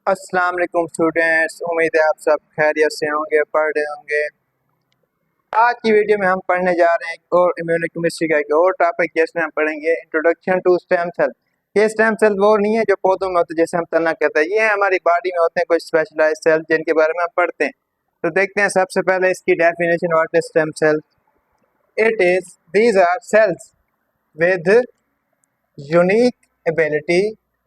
अस्सलाम वालेकुम स्टूडेंट्स, उम्मीद है आप सब खैरियत से होंगे, पढ़ रहे होंगे। आज की वीडियो में हम पढ़ने जा रहे हैं एक और इम्यूनोकेमिस्ट्री का एक और टॉपिक, जिसमें हम पढ़ेंगे इंट्रोडक्शन टू स्टेम सेल। ये स्टेम सेल वो नहीं है जो पौधों में होते हैं, जैसे हम तना कहते हैं। ये हमारी बॉडी में होते हैं कुछ स्पेशलाइज्ड सेल जिनके बारे में हम पढ़ते हैं। तो देखते हैं सबसे पहले इसकी definition, what is stem cell. It is these are cells with unique ability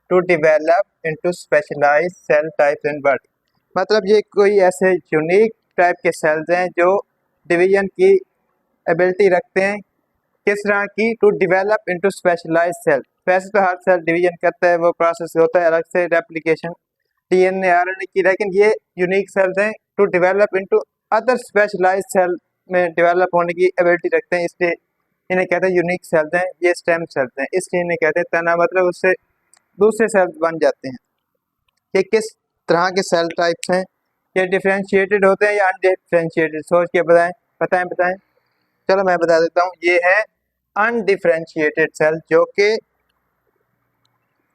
to develop into specialised cell types in body. मतलब ये कोई ऐसे यूनिक टाइप के सेल्स हैं जो डिवीजन की एबिलिटी रखते हैं। किस तरह की? To develop into specialised cell. वैसे तो हर सेल डिवीजन करता है, वो प्रोसेस होता है अलग से, रेप्लिकेशन डीएनए आरएनए की, लेकिन ये यूनिक सेल्स हैं to develop into other specialised cell में डिवेलप होने की एबिलिटी रखते हैं, इसलिए इन्हें कहते हैं यूनिक सेल्स हैं। ये स्टेम सेल्स हैं, इसलिए इन्हें कहते हैं तना, मतलब उससे दूसरे सेल्स बन जाते हैं। ये किस तरह के सेल टाइप्स हैं? ये डिफरेंशिएटेड होते हैं या अनडिफरेंशिएटेड? सोच के बताएं, बताएं बताएं। चलो मैं बता देता हूँ, ये है अनडिफरेंशिएटेड सेल, जो कि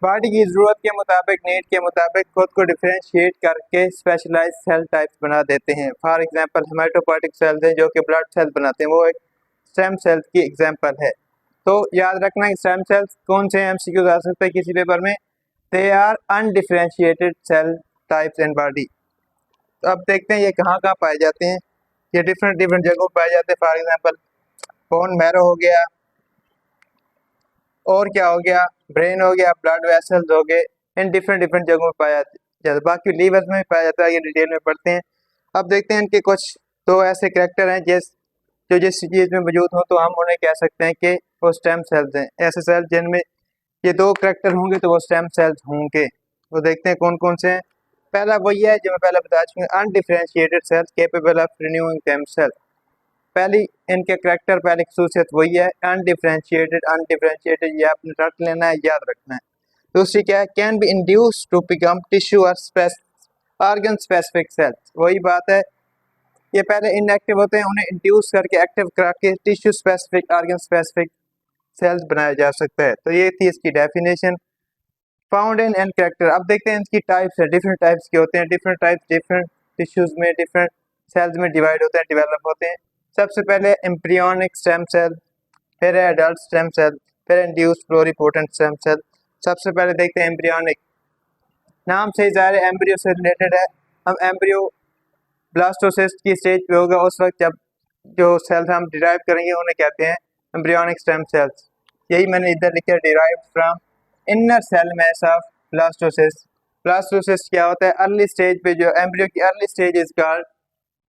बॉडी की ज़रूरत के मुताबिक, नीड के मुताबिक खुद को डिफरेंशिएट करके स्पेशलाइज्ड सेल टाइप्स बना देते हैं। फॉर एग्जांपल हेमाटोपोइटिक सेल्स हैं जो कि ब्लड सेल बनाते हैं, वो एक स्टेम सेल की एग्जांपल है। तो याद रखना, स्टेम सेल्स कौन से एमसीक्यूज आ सकते हैं किसी पेपर में। They are undifferentiated cell types in body. तो अब देखते हैं ये कहाँ कहाँ पाए जाते हैं। ये डिफरेंट डिफरेंट जगहों पर पाए जाते हैं। फॉर एग्जांपल बोन मैरो हो गया, और क्या हो गया, ब्रेन हो गया, ब्लड वेसल्स हो गए, इन डिफरेंट डिफरेंट जगहों पर पाया जाता है। बाकी लीवर्स में भी पाया जाता है, ये डिटेल में पढ़ते हैं। अब देखते हैं इनके कुछ दो ऐसे करैक्टर हैं जिस चीज़ में मौजूद हो तो हम उन्हें कह सकते हैं कि वो स्टेम सेल्स हैं। ऐसे सेल्स जिनमें ये दो करैक्टर होंगे तो वो स्टेम सेल्स होंगे। तो देखते हैं कौन कौन से हैं। पहला वही है जो मैं पहले बता चुका हूँ, undifferentiated cells capable of renewing themselves. पहली इनके करैक्टर, पहली खसूसियत वही है अनडिफरेंशिएटेड। अनडिफरेंशिएटेड ये आपने रट लेना है, याद रखना है। दूसरी क्या है? Can be induce to become tissue और ऑर्गन स्पेसिफिक सेल्स। वही बात है, ये पहले इनएक्टिव होते हैं, उन्हें इंड्यूस करके एक्टिव करा के tissue specific, organ specific sales बनाया जा सकता है। तो ये थी इसकी definition. Found in and character. अब देखते हैं इसकी टाइप्स है, डिफरेंट टाइप्स के होते हैं। डिफरेंट टाइप्स डिफरेंट टिश्यूज में, डिफरेंट सेल्स में डिवाइड होते हैं, डेवलप होते हैं। सबसे पहले एम्ब्रियोनिक स्टेम सेल, फिर है एडल्ट स्टेम सेल, फिर इंड्यूस्ड प्लुरिपोटेंट स्टेम सेल। सबसे पहले देखते हैं एम्ब्रियोनिक। नाम से ही ज़ाहिर है एम्ब्रियो से रिलेटेड है। हम एम्ब्रियो ब्लास्टोसिस्ट की स्टेज पे होगा, उस वक्त जब जो सेल्स हम डिराइव करेंगे उन्हें कहते हैं एम्ब्रियोनिक स्टेम सेल्स। यही मैंने इधर लिखा है, derived from inner cell mass of blastocyst. Blastocyst क्या होता है? अर्ली स्टेज पे जो एम्ब्रियो की early stage is called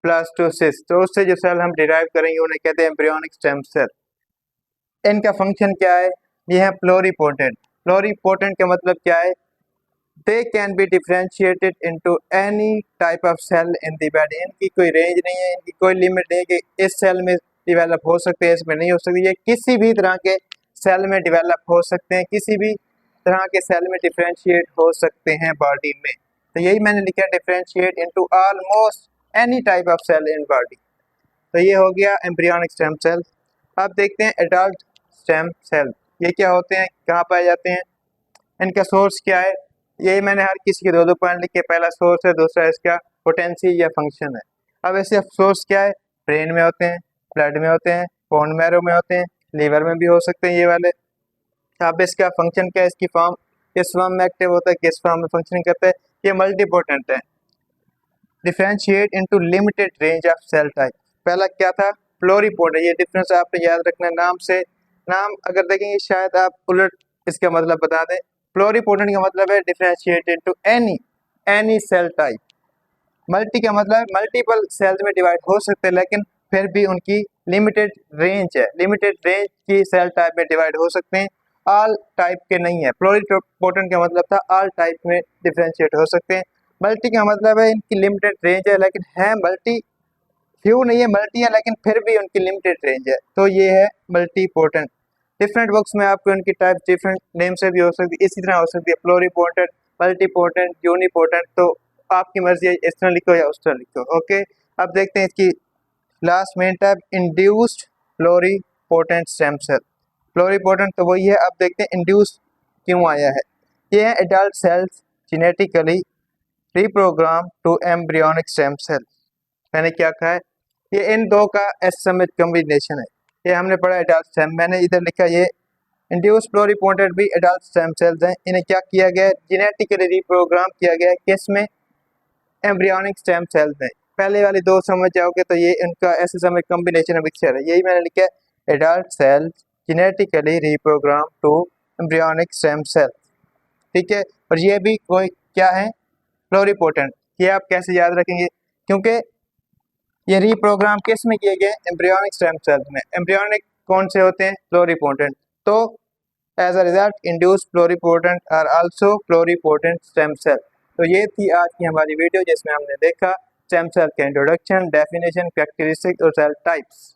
blastocyst. तो उससे जो सेल हम डिराइव करेंगे उन्हें कहते हैं एम्ब्रियोनिक स्टेम सेल। इनका फंक्शन क्या है? ये है प्लोरीपोटेंट। प्लोरीपोटेंट का मतलब क्या है? They can be differentiated into any type of cell in the body. इनकी कोई रेंज नहीं है, इनकी कोई लिमिट नहीं है कि इस सेल में डिवेलप हो सकते हैं, इसमें नहीं हो सकती। ये किसी भी तरह के सेल में डिवेलप हो सकते हैं, किसी भी तरह के सेल में डिफरेंशिएट हो सकते हैं बॉडी में। तो यही मैंने लिखा, differentiate into almost any type of cell in body. तो ये हो गया एम्ब्रियोनिक स्टेम सेल। अब देखते हैं एडल्ट स्टेम सेल। ये क्या होते हैं, कहाँ पाए जाते हैं, इनका सोर्स क्या है? यही मैंने हर किसी के दो दो पॉइंट लिखे। पहला सोर्स है, दूसरा इसका पोटेंसी या फंक्शन है। अब ऐसे सोर्स क्या है? ब्रेन में होते हैं, ब्लड में होते हैं, बोन मैरो में होते हैं, लीवर में भी हो सकते हैं ये वाले। अब इसका फंक्शन क्या है? इसकी फॉर्म किस फॉर्म में एक्टिव होता है, किस फॉर्म में फंक्शनिंग करता है? ये मल्टीपोटेंट है। Differentiate into limited range of cell type. पहला क्या था? प्लोरीपोटेंट। ये डिफरेंस आपने याद रखना है नाम से। नाम अगर देखेंगे शायद आप उलट इसका मतलब बता दें। प्लोरीपोटेंट का मतलब है differentiate into any cell type. Multi का मतलब मल्टीपल सेल्स में डिवाइड हो सकते हैं, लेकिन फिर भी उनकी लिमिटेड रेंज है। लिमिटेड रेंज की सेल टाइप में डिवाइड हो सकते हैं, ऑल टाइप के नहीं है। प्लोरीपोटेंट का मतलब था ऑल टाइप में डिफरेंशिएट हो सकते हैं। मल्टी का मतलब है इनकी लिमिटेड रेंज है, लेकिन है मल्टी, फ्यू नहीं है, मल्टी है, लेकिन फिर भी उनकी लिमिटेड रेंज है। तो ये है मल्टीपोटेंट। डिफरेंट बुक्स में आपको इनकी टाइप डिफरेंट नेम से भी हो सकती है, इसी तरह हो सकती है, प्लोरीपोटेंट, मल्टीपोटेंट, यूनिपोटेंट। तो आपकी मर्जी है, इस तरह लिखो या उस तरह लिखो। ओके, अब देखते हैं इसकी last main type, induced pluripotent stem cell. Pluripotent तो वही है। अब देखते हैं इंड्यूस क्यों आया है। ये है adult cells genetically reprogram to embryonic stem cell। मैंने क्या कहा है, ये इन दो का एसएमएच कॉम्बिनेशन है। ये हमने पढ़ा एडल्ट स्टेम, मैंने इधर लिखा ये इंड्यूस प्लुरिपोटेंट भी एडल्ट स्टेम सेल्स हैं। इन्हें क्या किया गया है, जेनेटिकली रिप्रोग्राम किया गया है, किसमें, एम्ब्रियोनिक स्टेम सेल्स में। पहले वाली दो समझ जाओगे तो ये इनका एसएमएच कॉम्बिनेशन मिक्सचर है, यही मैंने लिखा है adult cell genetically reprogram to embryonic stem cell, ठीक है। और ये भी कोई क्या है, प्लुरिपोटेंट। ये आप कैसे याद रखेंगे, क्योंकि ये रीप्रोग्राम किस में किए गए, एम्ब्रियोनिक स्टेम सेल्स में। एम्ब्रियोनिक कौन से होते हैं, प्लुरिपोटेंट। तो as a result induce pluripotent are also pluripotent stem cell. तो ये थी आज की हमारी वीडियो जिसमें हमने देखा स्टेम सेल के इंट्रोडक्शन, डेफिनेशन, कैरेक्टरिस्टिक और सेल टाइप्स।